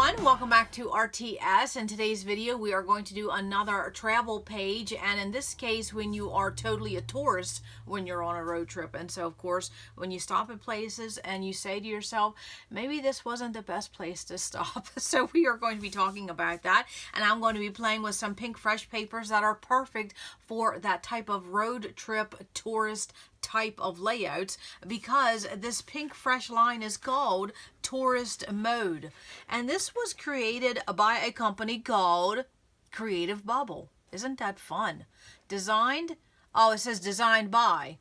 everyone, welcome back to RTS. In today's video we are going to do another travel page, and in this case when you are totally a tourist when you're on a road trip. And so of course when you stop at places and you say to yourself, maybe this wasn't the best place to stop. So we are going to be talking about that, and I'm going to be playing with some pink fresh papers that are perfect for that type of road trip tourist type of layouts, because this pink fresh line is called tourist mode, and this was created by a company called Creative Bubble. Isn't that fun? Designed, oh, it says designed by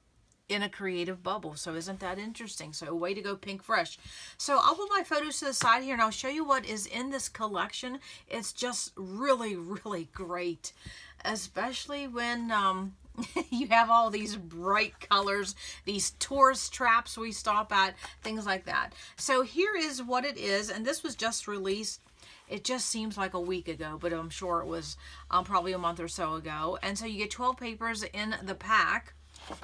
in a Creative Bubble, so isn't that interesting? So way to go, pink fresh. So I'll put my photos to the side here and I'll show you what is in this collection. It's just really great, especially when you have all these bright colors, these tourist traps we stop at, things like that. So here is what it is, and this was just released. It just seems like a week ago, but I'm sure it was probably a month or so ago. And so you get 12 papers in the pack.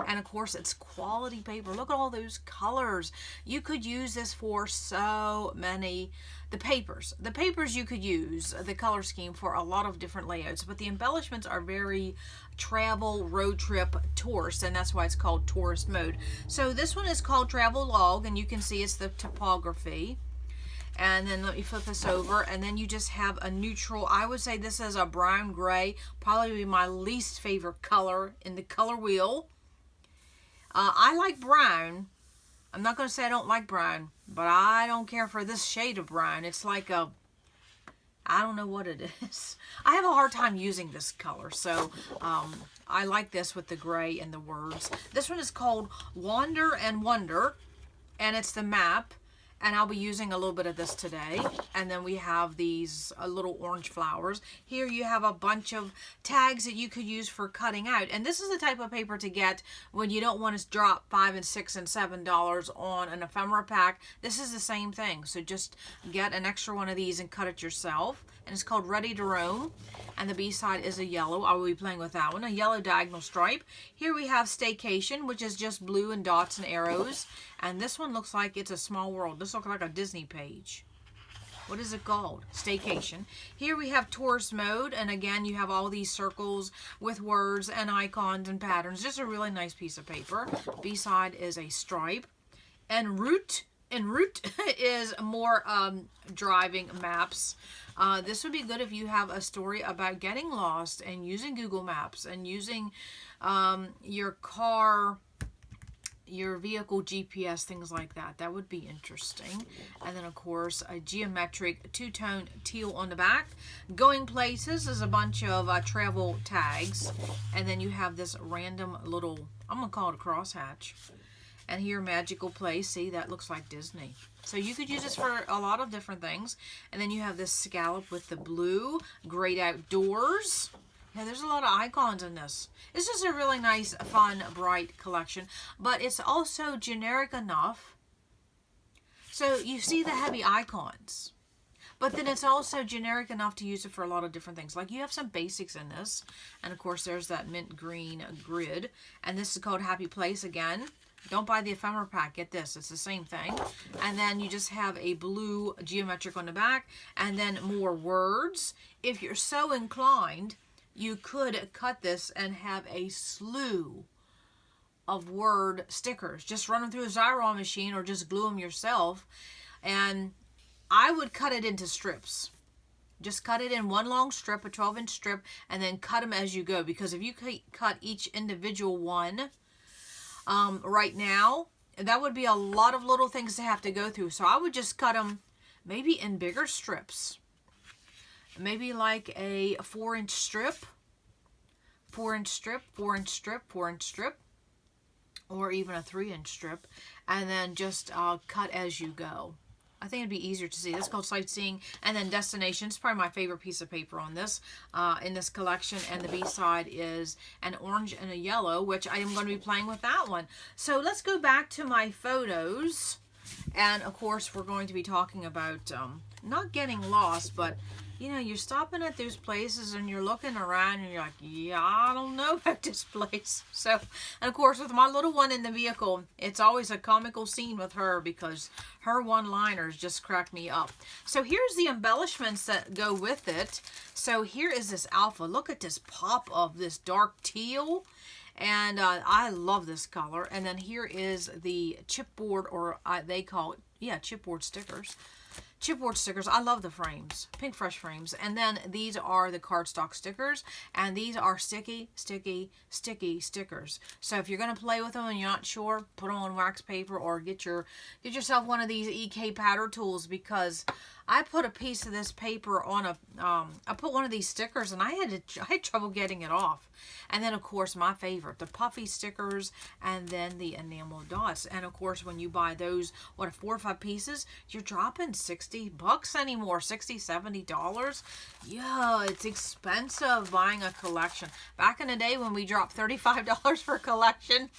And of course it's quality paper. Look at all those colors. You could use this for so many. The papers you could use the color scheme for a lot of different layouts, but the embellishments are very travel, road trip, tourist, and that's why it's called tourist mode. So this one is called Travel Log, and you can see it's the typography. And then let me flip this over, and then you just have a neutral, I would say this is a brown gray, probably my least favorite color in the color wheel. I like brown. I'm not going to say I don't like brown, but I don't care for this shade of brown. It's like a, I don't know what it is. I have a hard time using this color, so I like this with the gray and the words. This one is called Wander and Wonder, and it's the map. And I'll be using a little bit of this today. And then we have these little orange flowers. Here you have a bunch of tags that you could use for cutting out. And this is the type of paper to get when you don't want to drop $5 and $6 and $7 on an ephemera pack. This is the same thing. So just get an extra one of these and cut it yourself. And it's called Ready to Roam. And the B side is a yellow. I will be playing with that one. A yellow diagonal stripe. Here we have Staycation, which is just blue and dots and arrows. And this one looks like it's a small world. This looks like a Disney page. What is it called? Staycation. Here we have Tourist Mode. And again, you have all these circles with words and icons and patterns. Just a really nice piece of paper. B side is a stripe. And Route. And Route is more driving maps. This would be good if you have a story about getting lost and using Google Maps and using your car, your vehicle GPS, things like that. That would be interesting. And then of course a geometric two-tone teal on the back. Going Places is a bunch of travel tags. And then you have this random little, I'm going to call it a crosshatch. And here, Magical Place. See, that looks like Disney. So you could use this for a lot of different things. And then you have this scallop with the blue. Great Outdoors. Yeah, there's a lot of icons in this. It's just a really nice, fun, bright collection. But it's also generic enough. So you see the heavy icons. But then it's also generic enough to use it for a lot of different things. Like you have some basics in this. And of course, there's that mint green grid. And this is called Happy Place again. Don't buy the ephemera pack. Get this. It's the same thing. And then you just have a blue geometric on the back. And then more words. If you're so inclined, you could cut this and have a slew of word stickers. Just run them through a Xyron machine or just glue them yourself. And I would cut it into strips. Just cut it in one long strip, a 12-inch strip, and then cut them as you go. Because if you cut each individual one right now, that would be a lot of little things to have to go through. So I would just cut them maybe in bigger strips. Maybe like a 4-inch strip, 4-inch strip, 4-inch strip, 4-inch strip, or even a 3-inch strip, and then just cut as you go. I think it'd be easier to see. That's called Sightseeing. And then Destinations, probably my favorite piece of paper on this, in this collection. And the B side is an orange and a yellow, which I am going to be playing with that one. So let's go back to my photos. And of course, we're going to be talking about not getting lost, but you know, you're stopping at those places and you're looking around and you're like, yeah, I don't know about this place. So, and of course, with my little one in the vehicle, it's always a comical scene with her because her one-liners just crack me up. So here's the embellishments that go with it. So here is this alpha. Look at this pop of this dark teal. And I love this color. And then here is the chipboard, or they call it, yeah, chipboard stickers. Chipboard stickers. I love the frames, Pink Fresh frames. And then these are the cardstock stickers, and these are sticky, sticky, sticky stickers. So if you're going to play with them and you're not sure, put them on wax paper or get yourself one of these EK powder tools, because I put a piece of this paper on a, I put one of these stickers and I had trouble getting it off. And then of course my favorite, the puffy stickers, and then the enamel dots. And of course when you buy those, what, 4 or 5 pieces, you're dropping $60 anymore, $60-$70. Yeah, it's expensive buying a collection. Back in the day when we dropped $35 for a collection,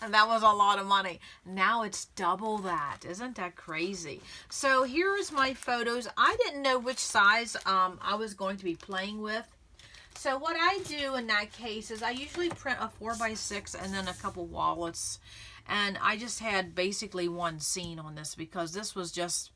and that was a lot of money. Now it's double that. Isn't that crazy? So here's my photos. I didn't know which size I was going to be playing with. So what I do in that case is I usually print a 4x6 and then a couple wallets. And I just had basically one scene on this because this was just,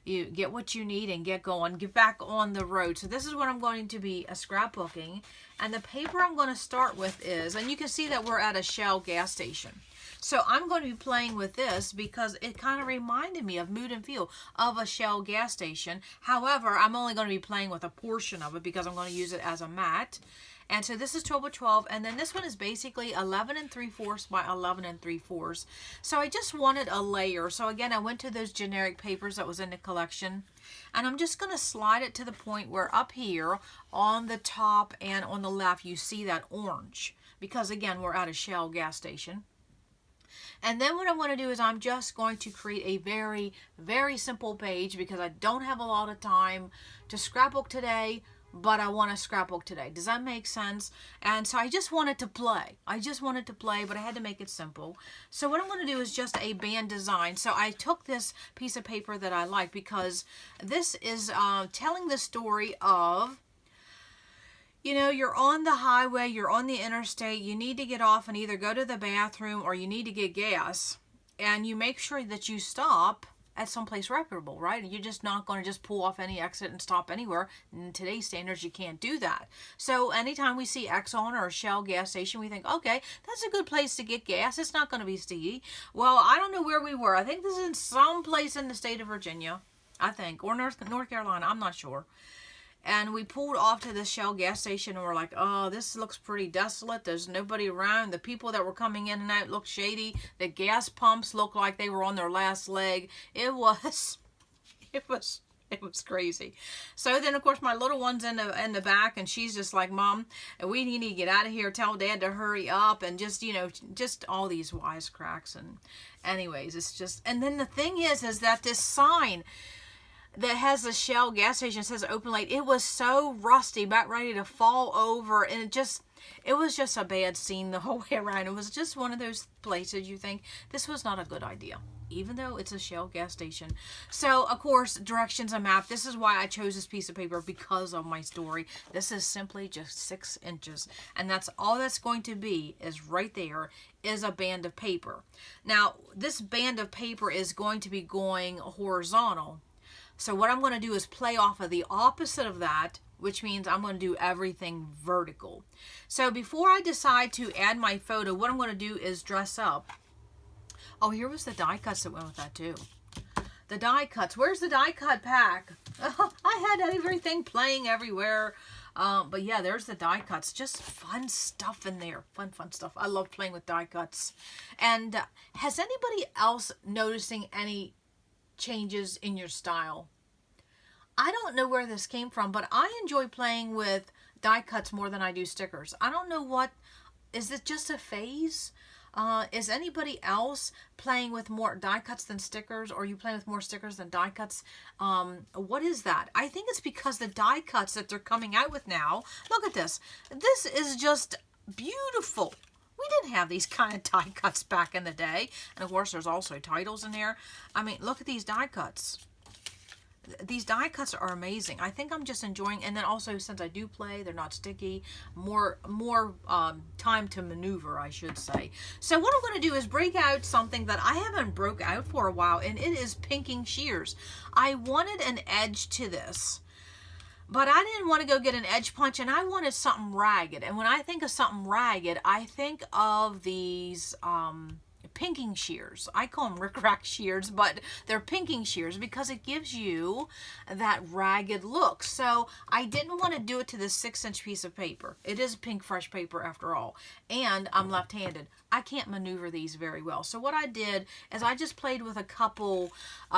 you get what you need and get going, get back on the road. So this is what I'm going to be scrapbooking. And the paper I'm going to start with is, and you can see that we're at a Shell gas station. So I'm going to be playing with this because it kind of reminded me of mood and feel of a Shell gas station. However, I'm only going to be playing with a portion of it because I'm going to use it as a mat. And so this is 12 by 12, and then this one is basically 11 3/4 by 11 3/4. So I just wanted a layer. So again, I went to those generic papers that was in the collection, and I'm just going to slide it to the point where up here on the top and on the left you see that orange, because again we're at a Shell gas station. And then what I want to do is I'm just going to create a very, very simple page because I don't have a lot of time to scrapbook today, but I want to scrapbook today. Does that make sense? And so I just wanted to play. I just wanted to play, but I had to make it simple. So what I'm going to do is just a band design. So I took this piece of paper that I like because this is telling the story of, you know, you're on the highway, you're on the interstate, you need to get off and either go to the bathroom or you need to get gas. And you make sure that you stop at someplace reputable, right? And you're just not going to just pull off any exit and stop anywhere. In today's standards, you can't do that. So anytime we see Exxon or a Shell gas station, we think, okay, that's a good place to get gas. It's not going to be sticky. Well, I don't know where we were. I think this is in some place in the state of Virginia, I think, or North Carolina. I'm not sure. And we pulled off to this Shell gas station and we're like, oh, this looks pretty desolate. There's nobody around. The people that were coming in and out looked shady. The gas pumps looked like they were on their last leg. It was crazy. So then, of course, my little one's in the back, and she's just like, Mom, we need to get out of here. Tell Dad to hurry up, and just, you know, just all these wisecracks. And anyways, it's just, and then the thing is that this sign that has the Shell gas station says open late, it was so rusty, about ready to fall over, and it was just a bad scene the whole way around. It was just one of those places you think this was not a good idea, even though it's a Shell gas station. So of course, directions and map. This is why I chose this piece of paper, because of my story. This is simply just 6 inches, and that's all that's going to be, is right there is a band of paper. Now this band of paper is going to be going horizontal. So what I'm going to do is play off of the opposite of that, which means I'm going to do everything vertical. So before I decide to add my photo, what I'm going to do is dress up. Oh, here was the die cuts that went with that too. The die cuts. Where's the die cut pack? I had everything playing everywhere. But yeah, there's the die cuts. Just fun stuff in there. Fun stuff. I love playing with die cuts. And has anybody else noticing any changes in your style? I don't know where this came from, but I enjoy playing with die cuts more than I do stickers. I don't know what, is it just a phase? Is anybody else playing with more die cuts than stickers, or are you playing with more stickers than die cuts? What is that? I think it's because the die cuts that they're coming out with now, look at this. This is just beautiful. We didn't have these kind of die cuts back in the day. And of course, there's also titles in there. I mean, look at these die cuts. these die cuts are amazing. I think I'm just enjoying, and then also since I do play, they're not sticky. More time to maneuver, I should say. So what I'm going to do is break out something that I haven't broke out for a while, and it is pinking shears. I wanted an edge to this, but I didn't want to go get an edge punch, and I wanted something ragged. And when I think of something ragged, I think of these pinking shears. I call them rickrack shears, but they're pinking shears because it gives you that ragged look. So I didn't want to do it to this 6-inch piece of paper. It is pink fresh paper after all, and I'm left-handed. I can't maneuver these very well. So what I did is I just played with a couple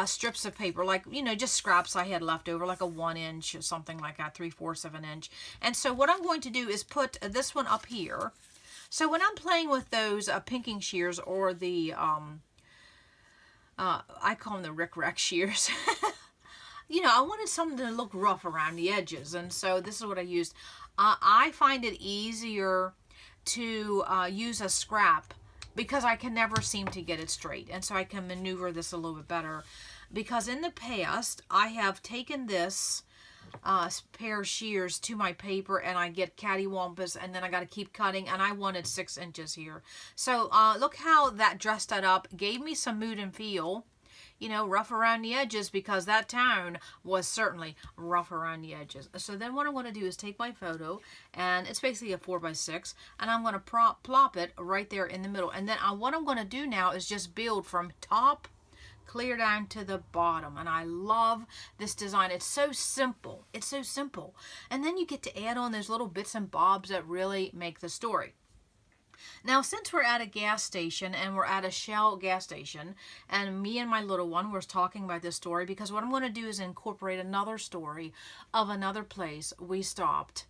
strips of paper, like, you know, just scraps I had left over, like a 1-inch or something like that, 3/4 of an inch. And so what I'm going to do is put this one up here. So when I'm playing with those pinking shears, or the, I call them the rickrack shears, you know, I wanted something to look rough around the edges. And so this is what I used. I find it easier to use a scrap because I can never seem to get it straight. And so I can maneuver this a little bit better. Because in the past, I have taken this pair of shears to my paper and I get cattywampus, and then I got to keep cutting, and I wanted 6 inches here. So look how that dressed that up, gave me some mood and feel, you know, rough around the edges, because that town was certainly rough around the edges. So then what I'm going to do is take my photo, and it's basically a 4x6, and I'm going to plop it right there in the middle. And then what I'm going to do now is just build from top clear down to the bottom. And I love this design. It's so simple. It's so simple. And then you get to add on those little bits and bobs that really make the story. Now, since we're at a gas station, and we're at a Shell gas station, and me and my little one were talking about this story, because what I'm going to do is incorporate another story of another place we stopped.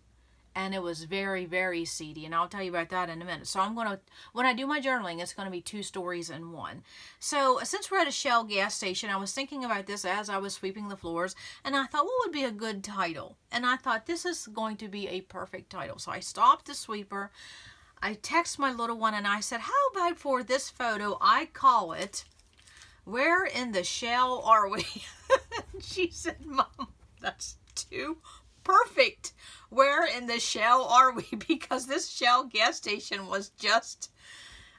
And it was very, very seedy. And I'll tell you about that in a minute. So I'm going to, when I do my journaling, it's going to be 2 stories in one. So since we're at a Shell gas station, I was thinking about this as I was sweeping the floors. And I thought, what would be a good title? And I thought, this is going to be a perfect title. So I stopped the sweeper. I text my little one and I said, how about for this photo, I call it, Where in the Shell Are We? She said, Mom, that's too perfect. Where in the Shell are we? Because this Shell gas station was just,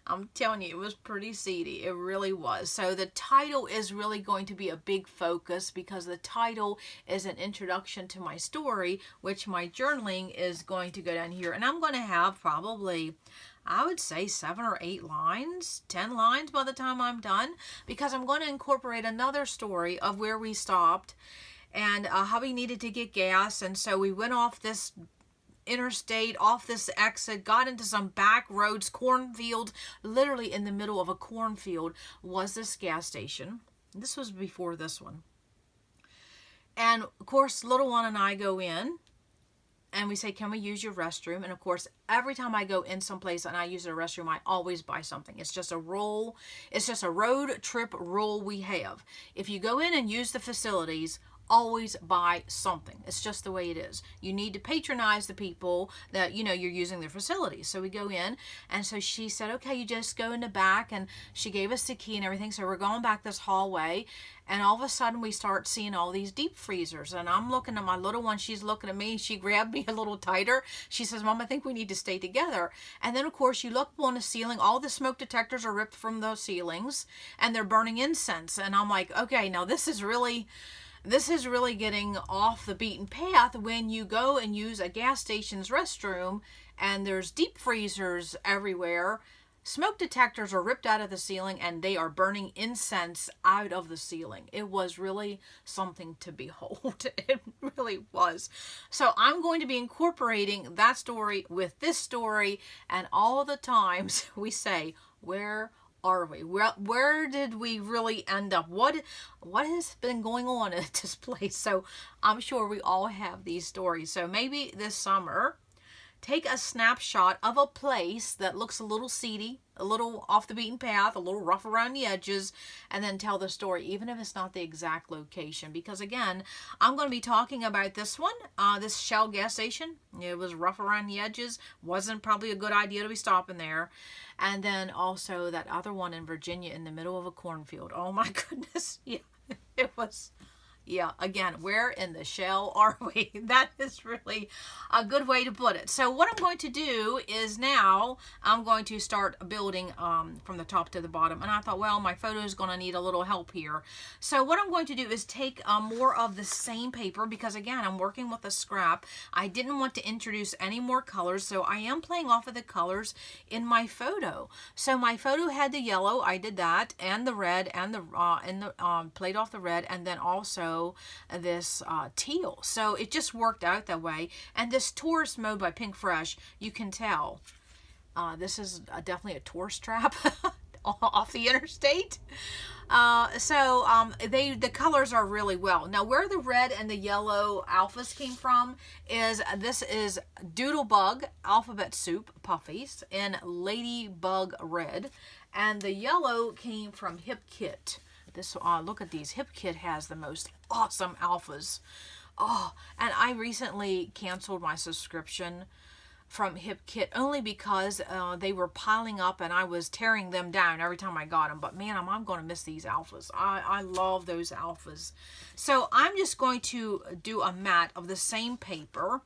I'm telling you, it was pretty seedy. It really was. So the title is really going to be a big focus, because the title is an introduction to my story, which my journaling is going to go down here. And I'm going to have probably, I would say 7 or 8 lines, 10 lines by the time I'm done, because I'm going to incorporate another story of where we stopped and how we needed to get gas. And so we went off this interstate, off this exit, got into some back roads, cornfield. Literally in the middle of a cornfield was this gas station. This was before this one. And of course, little one and I go in, and we say, can we use your restroom? And of course, every time I go in someplace and I use a restroom, I always buy something. It's just a rule. It's just a road trip rule we have. If you go in and use the facilities, always buy something. It's just the way it is. You need to patronize the people that, you know, you're using their facilities. So we go in, and so she said, okay, you just go in the back, and she gave us the key and everything. So we're going back this hallway, and all of a sudden we start seeing all these deep freezers, and I'm looking at my little one. She's looking at me. She grabbed me a little tighter. She says, Mom, I think we need to stay together. And then of course you look on the ceiling, all the smoke detectors are ripped from those ceilings, and they're burning incense. And I'm like, okay, now this is really getting off the beaten path when you go and use a gas station's restroom and there's deep freezers everywhere. Smoke detectors are ripped out of the ceiling and they are burning incense out of the ceiling. It was really something to behold. It really was. So I'm going to be incorporating that story with this story, and all the times we say, where are we? Where did we really end up? What has been going on at this place? So I'm sure we all have these stories. So maybe this summer, take a snapshot of a place that looks a little seedy, a little off the beaten path, a little rough around the edges, and then tell the story, even if it's not the exact location. Because again, I'm going to be talking about this one, this Shell gas station. It was rough around the edges. Wasn't probably a good idea to be stopping there. And then also that other one in Virginia in the middle of a cornfield. Oh my goodness. Yeah, it was... Yeah, again, where in the shell are we? That is really a good way to put it. So what I'm going to do is now I'm going to start building from the top to the bottom. And I thought, well, my photo is going to need a little help here. So what I'm going to do is take more of the same paper, because again, I'm working with a scrap. I didn't want to introduce any more colors, so I am playing off of the colors in my photo. So my photo had the yellow, I did that, and the red, and the played off the red, and then also this teal. So it just worked out that way. And this tourist mode by Pink Fresh, you can tell this is definitely a tourist trap off the interstate. The colors are really well. Now where the red and the yellow alphas came from is this is Doodlebug Alphabet Soup Puffies in Ladybug Red, and the yellow came from Hip Kit. This look at these. Hip Kit has the most awesome alphas. Oh, and I recently canceled my subscription from Hip Kit only because they were piling up and I was tearing them down every time I got them. But man, I'm going to miss these alphas. I love those alphas. So I'm just going to do a mat of the same paper.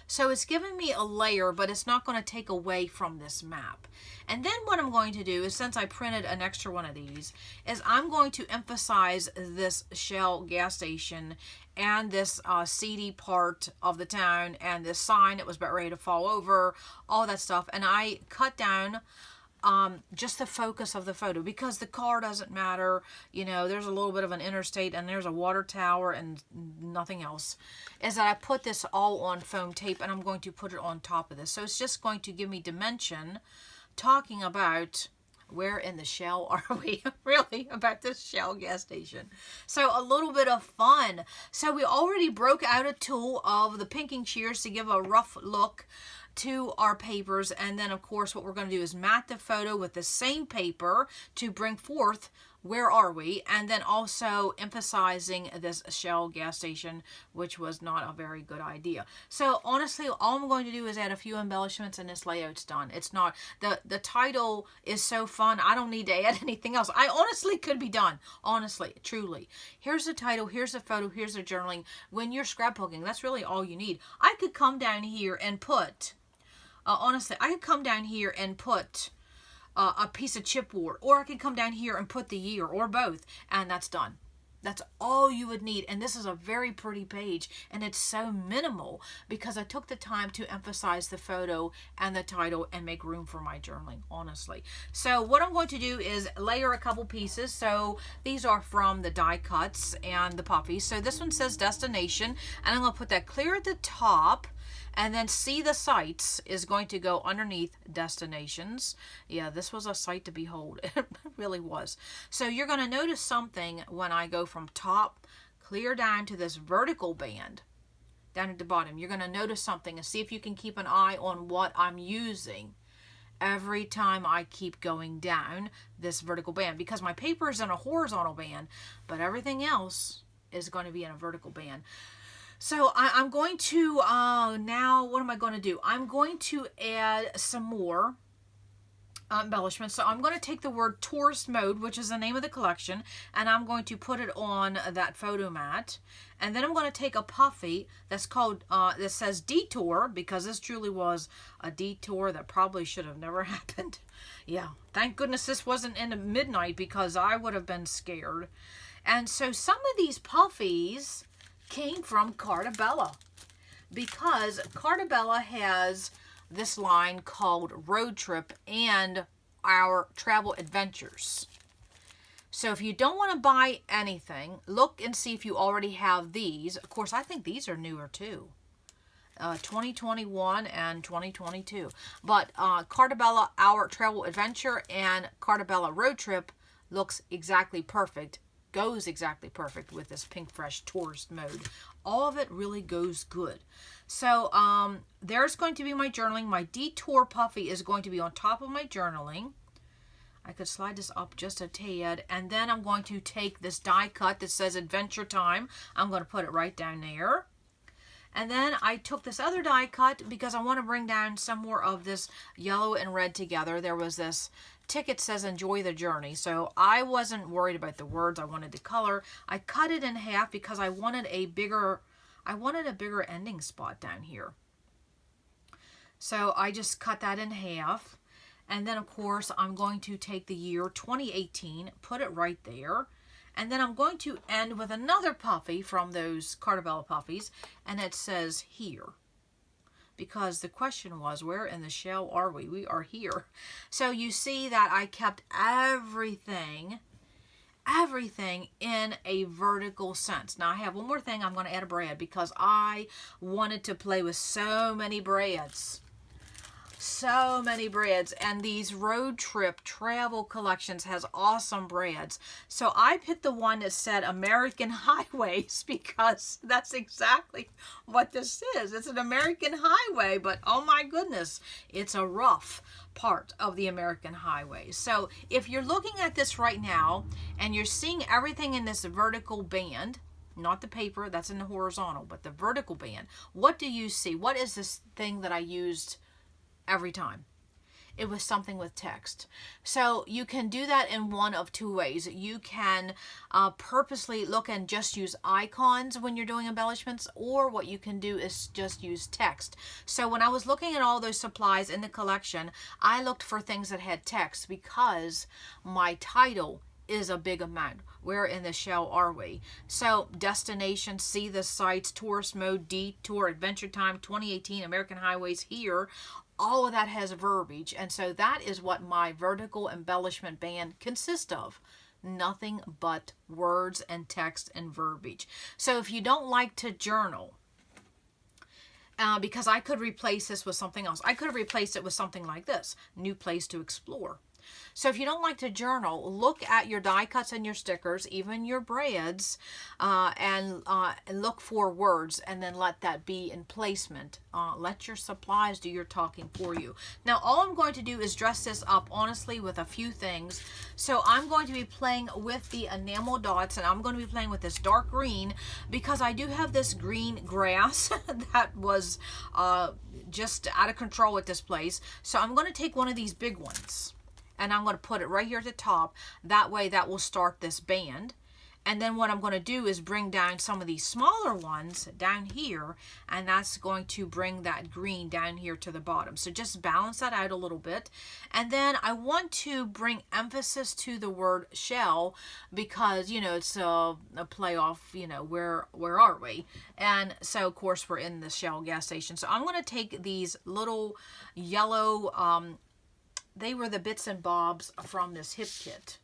So it's giving me a layer, but it's not going to take away from this map. And then what I'm going to do is, since I printed an extra one of these, is I'm going to emphasize this Shell gas station and this seedy part of the town and this sign that was about ready to fall over, all that stuff. And I cut down just the focus of the photo, because the car doesn't matter. You know, there's a little bit of an interstate and there's a water tower and nothing else. Is that I put this all on foam tape and I'm going to put it on top of this. So it's just going to give me dimension, talking about where in the Shell are we, really, about this Shell gas station. So a little bit of fun. So we already broke out a tool of the pinking shears to give a rough look to our papers, and then of course what we're going to do is mat the photo with the same paper to bring forth where are we, and then also emphasizing this Shell gas station, which was not a very good idea. So honestly, all I'm going to do is add a few embellishments and this layout's done. It's not, the title is so fun, I don't need to add anything else. I honestly could be done, honestly, truly. Here's the title, here's the photo, here's the journaling. When you're scrapbooking, that's really all you need. I could come down here and put honestly, I could come down here and put a piece of chipboard, or I could come down here and put the year, or both, and that's done. That's all you would need. And this is a very pretty page, and it's so minimal because I took the time to emphasize the photo and the title and make room for my journaling, honestly. So what I'm going to do is layer a couple pieces. So these are from the die cuts and the puppies. So this one says destination, and I'm going to put that clear at the top. And then see the sights is going to go underneath destinations. Yeah, this was a sight to behold. It really was. So you're going to notice something when I go from top clear down to this vertical band down at the bottom. You're going to notice something, and see if you can keep an eye on what I'm using every time I keep going down this vertical band, because my paper is in a horizontal band, but everything else is going to be in a vertical band. So I'm going to, now what am I going to do? I'm going to add some more embellishments. So I'm going to take the word tourist mode, which is the name of the collection, and I'm going to put it on that photo mat. And then I'm going to take a puffy that's called, that says detour, because this truly was a detour that probably should have never happened. Yeah, thank goodness this wasn't in the midnight, because I would have been scared. And so some of these puffies came from Cartabella, because Cartabella has this line called Road Trip and Our Travel Adventures. So if you don't want to buy anything, look and see if you already have these. Of course, I think these are newer too. 2021 and 2022. But Cartabella Our Travel Adventure and Cartabella Road Trip looks exactly perfect. Goes exactly perfect with this Pink Fresh tourist mode. All of it really goes good. So there's going to be my journaling. My detour puffy is going to be on top of my journaling. I could slide this up just a tad, and then I'm going to take this die cut that says Adventure Time. I'm going to put it right down there. And then I took this other die cut because I want to bring down some more of this yellow and red together. There was this ticket says enjoy the journey. So I wasn't worried about the words. I wanted the color. I cut it in half because I wanted a bigger ending spot down here. So I just cut that in half. And then, of course, I'm going to take the year 2018, put it right there. And then I'm going to end with another puffy from those Cartabella puffies. And it says here. Because the question was, where in the shell are we? We are here. So you see that I kept everything in a vertical sense. Now I have one more thing. I'm going to add a brad because I wanted to play with so many brads. So many brads, and these road trip travel collections has awesome brads. So I picked the one that said American Highways because that's exactly what this is. It's an American highway, but oh my goodness, it's a rough part of the American highways. So if you're looking at this right now and you're seeing everything in this vertical band, not the paper, that's in the horizontal, but the vertical band, what do you see? What is this thing that I used every time? It was something with text. So you can do that in one of two ways. You can purposely look and just use icons when you're doing embellishments, or what you can do is just use text. So when I was looking at all those supplies in the collection, I looked for things that had text because my title is a big amount. Where in the shell are we? So destination, see the sights, tourist mode, detour, adventure time, 2018, American Highways here. All of that has verbiage, and so that is what my vertical embellishment band consists of. Nothing but words and text and verbiage. So if you don't like to journal, because I could replace this with something else. I could have replaced it with something like this, new place to explore. So if you don't like to journal, look at your die cuts and your stickers, even your brads, and look for words, and then let that be in placement. Let your supplies do your talking for you. Now, all I'm going to do is dress this up, honestly, with a few things. So I'm going to be playing with the enamel dots, and I'm going to be playing with this dark green, because I do have this green grass that was just out of control at this place. So I'm going to take one of these big ones, and I'm going to put it right here at the top. That way that will start this band. And then what I'm going to do is bring down some of these smaller ones down here, and that's going to bring that green down here to the bottom. So just balance that out a little bit. And then I want to bring emphasis to the word shell, because, you know, it's a play off, you know, where are we? And so, of course, we're in the Shell gas station. So I'm going to take these little yellow, they were the bits and bobs from this hip kit.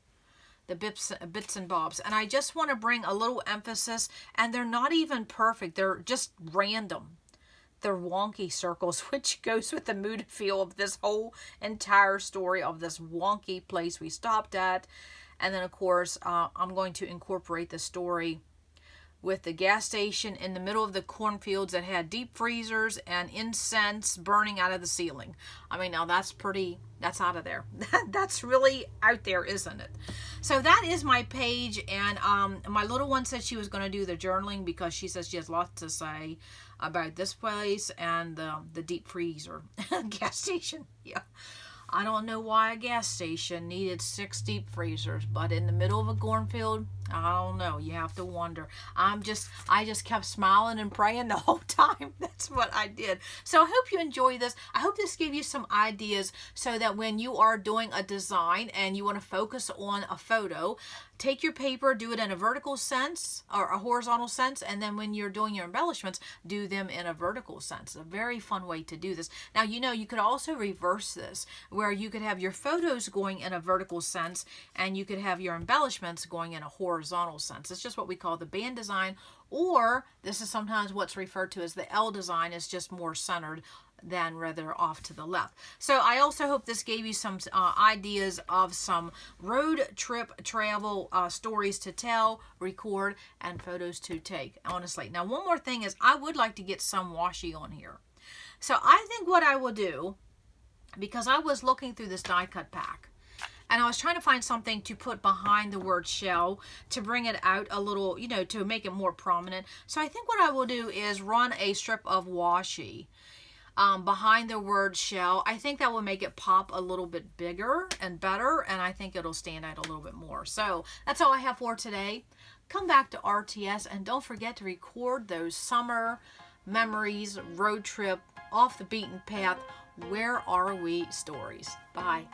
The bits and bobs, and I just want to bring a little emphasis, and they're not even perfect, they're just random. They're wonky circles, which goes with the mood and feel of this whole entire story of this wonky place we stopped at. And then, of course, I'm going to incorporate the story with the gas station in the middle of the cornfields that had deep freezers and incense burning out of the ceiling. I mean, now that's out of there. That's really out there, isn't it? So that is my page, and my little one said she was going to do the journaling because she says she has lots to say about this place and the deep freezer gas station. Yeah. I don't know why a gas station needed 6 deep freezers, but in the middle of a cornfield, I don't know. You have to wonder. I just kept smiling and praying the whole time. That's what I did. So I hope you enjoy this. I hope this gave you some ideas so that when you are doing a design and you want to focus on a photo, take your paper, do it in a vertical sense or a horizontal sense, and then when you're doing your embellishments, do them in a vertical sense. A very fun way to do this. Now, you know, you could also reverse this, where you could have your photos going in a vertical sense and you could have your embellishments going in a horizontal sense. It's just what we call the band design, or this is sometimes what's referred to as the L design. Is just more centered than rather off to the left. So I also hope this gave you some ideas of some road trip travel stories to tell, record, and photos to take, honestly. Now, one more thing is I would like to get some washi on here. So I think what I will do, because I was looking through this die cut pack, and I was trying to find something to put behind the word shell to bring it out a little, you know, to make it more prominent. So I think what I will do is run a strip of washi behind the word shell. I think that will make it pop a little bit bigger and better, and I think it'll stand out a little bit more. So that's all I have for today. Come back to RTS, and don't forget to record those summer memories, road trip, off the beaten path, where are we stories. Bye.